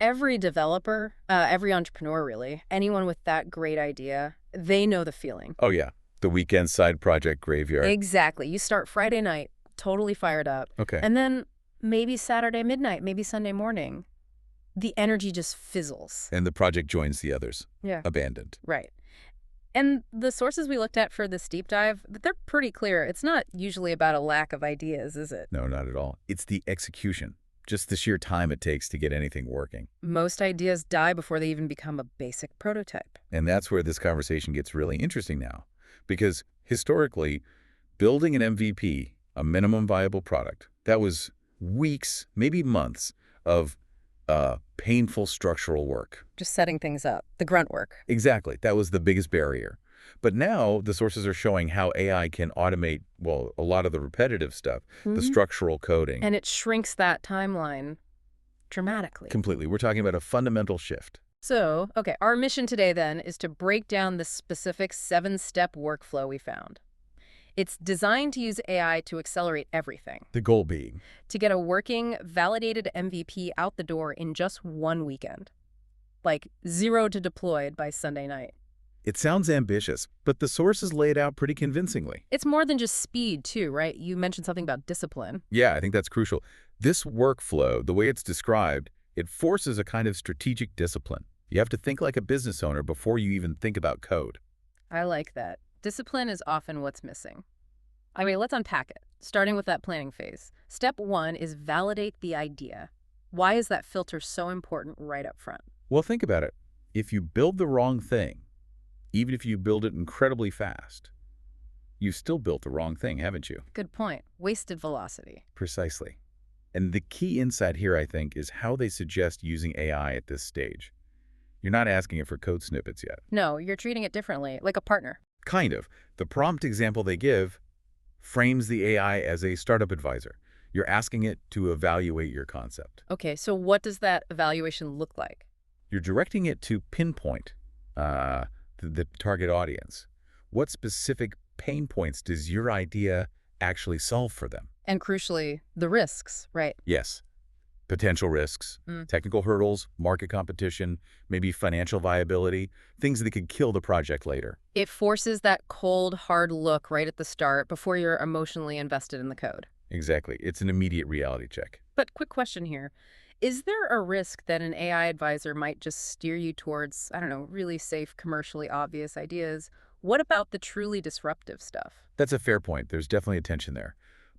Every developer, every entrepreneur really, anyone with that great idea, they know the feeling. Oh, yeah. The weekend side project graveyard. Exactly. You start Friday night, totally fired up, Okay. and then maybe Saturday midnight, maybe Sunday morning, the energy just fizzles. And the project joins the others. Yeah. Abandoned. Right. And the sources we looked at for this deep dive, they're pretty clear. It's not usually about a lack of ideas, is it? No, not at all. It's the execution. Just the sheer time it takes to get anything working. Most ideas die before they even become a basic prototype. And that's where this conversation gets really interesting now. Because historically, building an MVP, a minimum viable product, that was weeks, maybe months of painful structural work. Just setting things up, the grunt work. Exactly. That was the biggest barrier. But now the sources are showing how AI can automate, well, a lot of the repetitive stuff, the structural coding. And it shrinks that timeline dramatically. Completely. We're talking about a fundamental shift. So, okay, our mission today then is to break down the specific 7-step workflow we found. It's designed to use AI to accelerate everything, The goal being, to get a working, validated MVP out the door in just one weekend. Like 0 to deployed by Sunday night. it sounds ambitious, but the sources lay it out pretty convincingly. It's more than just speed, too, right? You mentioned something about discipline. Yeah, I think that's crucial. This workflow, the way it's described, it forces a kind of strategic discipline. You have to think like a business owner before you even think about code. I like that. Discipline is often what's missing. I mean, let's unpack it, starting with that planning phase. Step 1 is validate the idea. Why is that filter so important right up front? Well, think about it. If you build the wrong thing, even if you build it incredibly fast, you've still built the wrong thing, haven't you? Good point. Wasted velocity. Precisely. And the key insight here, I think, is how they suggest using AI at this stage. You're not asking it for code snippets yet. No, you're treating it differently, like a partner. Kind of. The prompt example they give frames the AI as a startup advisor. You're asking it to evaluate your concept. Okay, so what does that evaluation look like? You're directing it to pinpoint the target audience. What specific pain points does your idea actually solve for them? And crucially, the risks, right? Yes. Potential risks, technical hurdles, market competition, maybe financial viability, things that could kill the project later. It forces that cold, hard look right at the start before you're emotionally invested in the code. Exactly. It's an immediate reality check. But quick question here. Is there a risk that an AI advisor might just steer you towards, I don't know, really safe, commercially obvious ideas? What about the truly disruptive stuff? That's a fair point. There's definitely a tension there.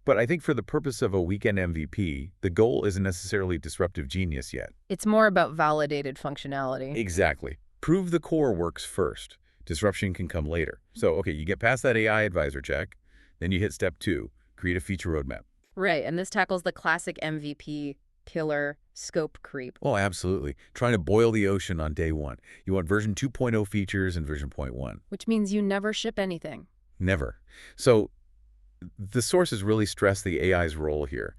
But I think for the purpose of a weekend MVP, the goal isn't necessarily disruptive genius yet. It's more about validated functionality. Exactly. Prove the core works first. Disruption can come later. So, okay, you get past that AI advisor check, then you hit step 2, create a feature roadmap. Right, and this tackles the classic MVP killer scope creep. Oh, absolutely. Trying to boil the ocean on day 1. You want version 2.0 features and version 0.1. Which means you never ship anything. Never. So the sources really stress the AI's role here.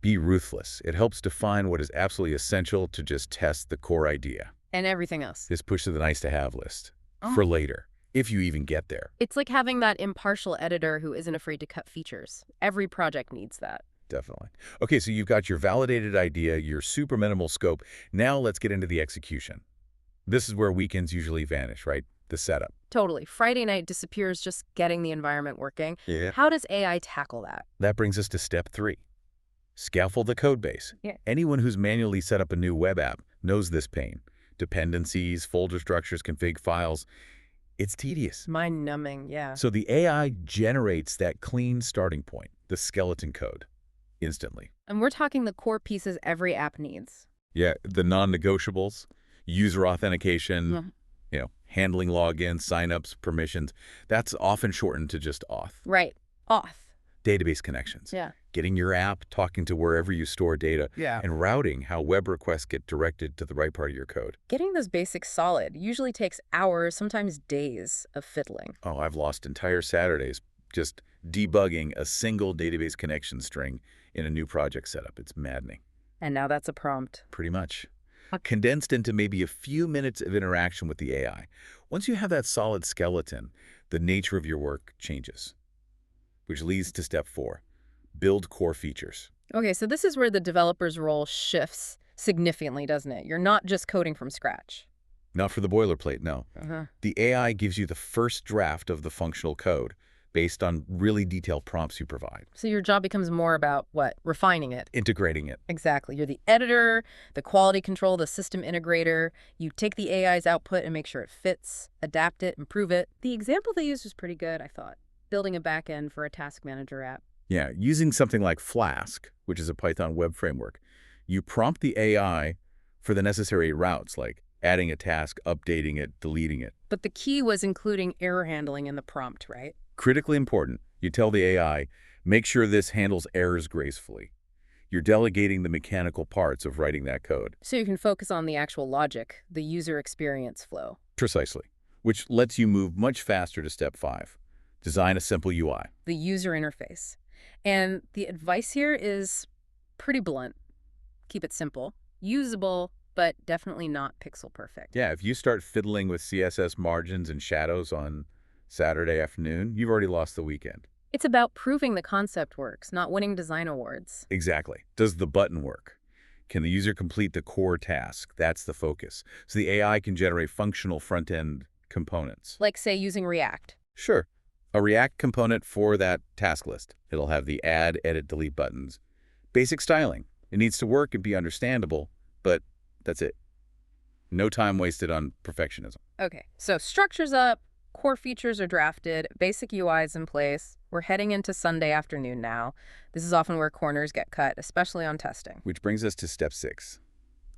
Be ruthless. It helps define what is absolutely essential to just test the core idea. And everything else. This push to the nice-to-have list for later, if you even get there. It's like having that impartial editor who isn't afraid to cut features. Every project needs that. Definitely. Okay, so you've got your validated idea, your super minimal scope. Now let's get into the execution. This is where weekends usually vanish, right? The setup. Totally. Friday night disappears just getting the environment working. Yeah. How does AI tackle that? That brings us to step 3. Scaffold the codebase. Yeah. Anyone who's manually set up a new web app knows this pain. Dependencies, folder structures, config files. It's tedious. Mind-numbing, yeah. So the AI generates that clean starting point, the skeleton code, instantly. And we're talking the core pieces every app needs. Yeah, the non-negotiables, user authentication, handling logins, signups, permissions. That's often shortened to just auth. Right. Auth. Database connections. Yeah. Getting your app, talking to wherever you store data, and routing how web requests get directed to the right part of your code. Getting those basics solid usually takes hours, sometimes days of fiddling. Oh, I've lost entire Saturdays just debugging a single database connection string in a new project setup. It's maddening. And now that's a prompt. Pretty much. Condensed into maybe a few minutes of interaction with the AI. Once you have that solid skeleton, the nature of your work changes. Which leads to step 4, build core features. Okay, so this is where the developer's role shifts significantly, doesn't it? You're not just coding from scratch. Not for the boilerplate, no. Uh-huh. The AI gives you the first draft of the functional code based on really detailed prompts you provide. So your job becomes more about what? Refining it. Integrating it. Exactly. You're the editor, the quality control, the system integrator. You take the AI's output and make sure it fits, adapt it, improve it. The example they used was pretty good, I thought. Building a backend for a task manager app. Yeah, using something like Flask, which is a Python web framework, you prompt the AI for the necessary routes, like adding a task, updating it, deleting it. But the key was including error handling in the prompt, right? Critically important, you tell the AI, make sure this handles errors gracefully. You're delegating the mechanical parts of writing that code. So you can focus on the actual logic, the user experience flow. Precisely, which lets you move much faster to step 5. Design a simple UI. The user interface. And the advice here is pretty blunt. Keep it simple, usable, but definitely not pixel perfect. Yeah, if you start fiddling with CSS margins and shadows on Saturday afternoon, you've already lost the weekend. It's about proving the concept works, not winning design awards. Exactly. Does the button work? Can the user complete the core task? That's the focus. So the AI can generate functional front-end components. Like, say, using React. Sure. A React component for that task list. It'll have the add, edit, delete buttons. Basic styling. It needs to work and be understandable, but that's it. No time wasted on perfectionism. Okay, so structure's up, core features are drafted, basic UI is in place. We're heading into Sunday afternoon now. This is often where corners get cut, especially on testing. Which brings us to step 6.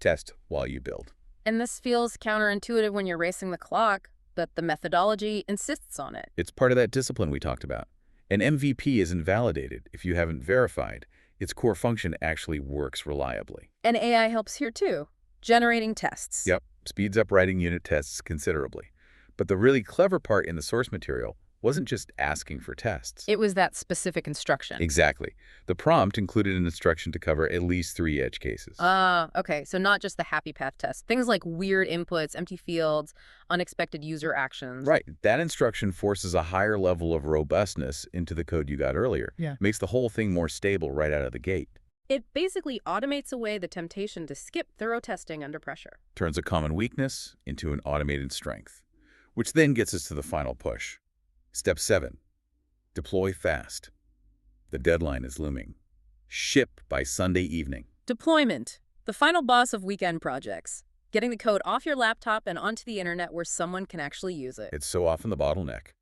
Test while you build. And this feels counterintuitive when you're racing the clock, but the methodology insists on it. It's part of that discipline we talked about. An MVP is invalidated if you haven't verified its core function actually works reliably. And AI helps here too, generating tests. Yep, speeds up writing unit tests considerably. But the really clever part in the source material wasn't just asking for tests. It was that specific instruction. Exactly. The prompt included an instruction to cover at least 3 edge cases. Okay. So not just the happy path test. Things like weird inputs, empty fields, unexpected user actions. Right. That instruction forces a higher level of robustness into the code you got earlier. Yeah. Makes the whole thing more stable right out of the gate. It basically automates away the temptation to skip thorough testing under pressure. Turns a common weakness into an automated strength. Which then gets us to the final push. Step 7. Deploy fast. The deadline is looming. Ship by Sunday evening. Deployment. The final boss of weekend projects. Getting the code off your laptop and onto the internet where someone can actually use it. It's so often the bottleneck.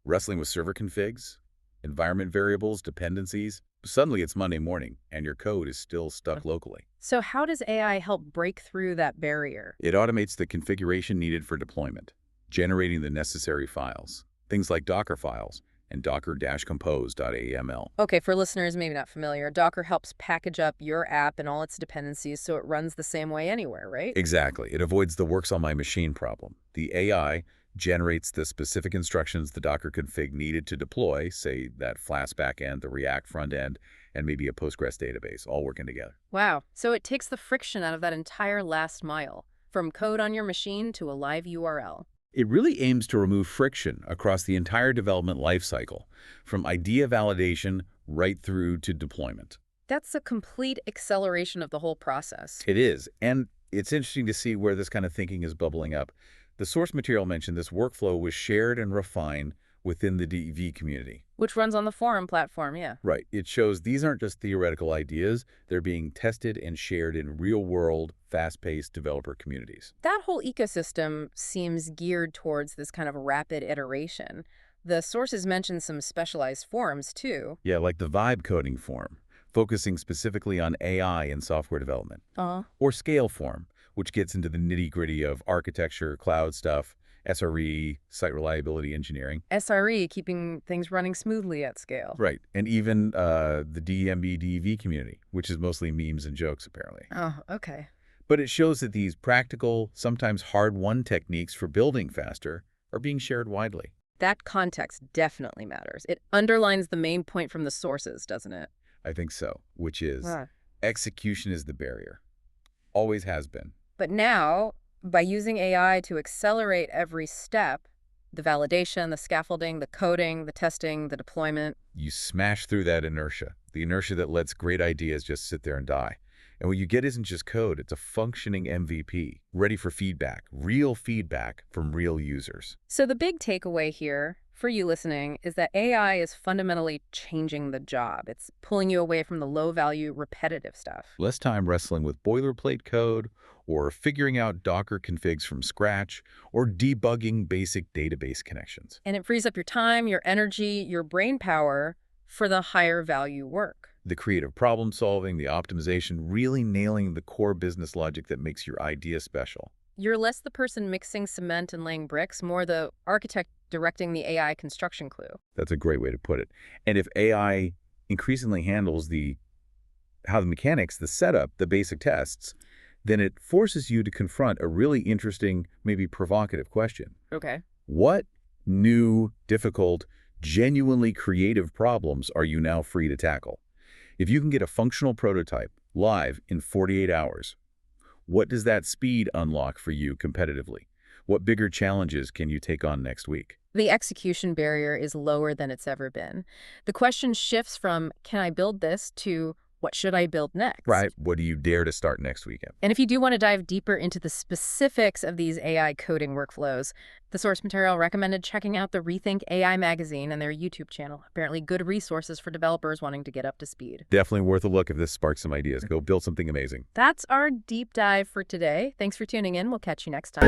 Wrestling with server configs, environment variables, dependencies. Suddenly it's Monday morning, and your code is still stuck locally. So how does AI help break through that barrier? It automates the configuration needed for deployment, generating the necessary files. Things like Docker files and docker-compose.aml. Okay, for listeners maybe not familiar, Docker helps package up your app and all its dependencies so it runs the same way anywhere, right? Exactly. It avoids the works on my machine problem. The AI generates the specific instructions the Docker config needed to deploy, say that Flask backend, the React front end, and maybe a Postgres database, all working together. Wow. So it takes the friction out of that entire last mile, from code on your machine to a live URL. It really aims to remove friction across the entire development lifecycle, from idea validation right through to deployment. That's a complete acceleration of the whole process. It is, and it's interesting to see where this kind of thinking is bubbling up. The source material mentioned this workflow was shared and refined within the DV community. Which runs on the forum platform, yeah. Right. It shows these aren't just theoretical ideas. They're being tested and shared in real-world, fast-paced developer communities. That whole ecosystem seems geared towards this kind of rapid iteration. The sources mention some specialized forums, too. Yeah, like the Vibe coding forum, focusing specifically on AI in software development. Or Scale forum, which gets into the nitty-gritty of architecture, cloud stuff, SRE, site reliability engineering. SRE, keeping things running smoothly at scale. Right. And even the DMB-DV community, which is mostly memes and jokes, apparently. Oh, okay. But it shows that these practical, sometimes hard-won techniques for building faster are being shared widely. That context definitely matters. It underlines the main point from the sources, doesn't it? I think so, which is execution is the barrier. Always has been. But now, by using AI to accelerate every step, the validation, the scaffolding, the coding, the testing, the deployment, You smash through that inertia, the inertia that lets great ideas just sit there and die. And what you get isn't just code, it's a functioning MVP, ready for feedback, real feedback from real users. So the big takeaway here for you listening is that AI is fundamentally changing the job. It's pulling you away from the low-value, repetitive stuff. Less time wrestling with boilerplate code, or figuring out Docker configs from scratch, or debugging basic database connections. And it frees up your time, your energy, your brain power for the higher value work. The creative problem solving, the optimization, really nailing the core business logic that makes your idea special. You're less the person mixing cement and laying bricks, more the architect directing the AI construction clue. That's a great way to put it. And if AI increasingly handles how the mechanics, the setup, the basic tests, then it forces you to confront a really interesting, maybe provocative question. Okay. What new, difficult, genuinely creative problems are you now free to tackle? If you can get a functional prototype live in 48 hours, what does that speed unlock for you competitively? What bigger challenges can you take on next week? The execution barrier is lower than it's ever been. The question shifts from, can I build this, to what should I build next? Right. What do you dare to start next weekend? And if you do want to dive deeper into the specifics of these AI coding workflows, the source material recommended checking out the Rethink AI magazine and their YouTube channel. Apparently good resources for developers wanting to get up to speed. Definitely worth a look if this sparks some ideas. Go build something amazing. That's our deep dive for today. Thanks for tuning in. We'll catch you next time.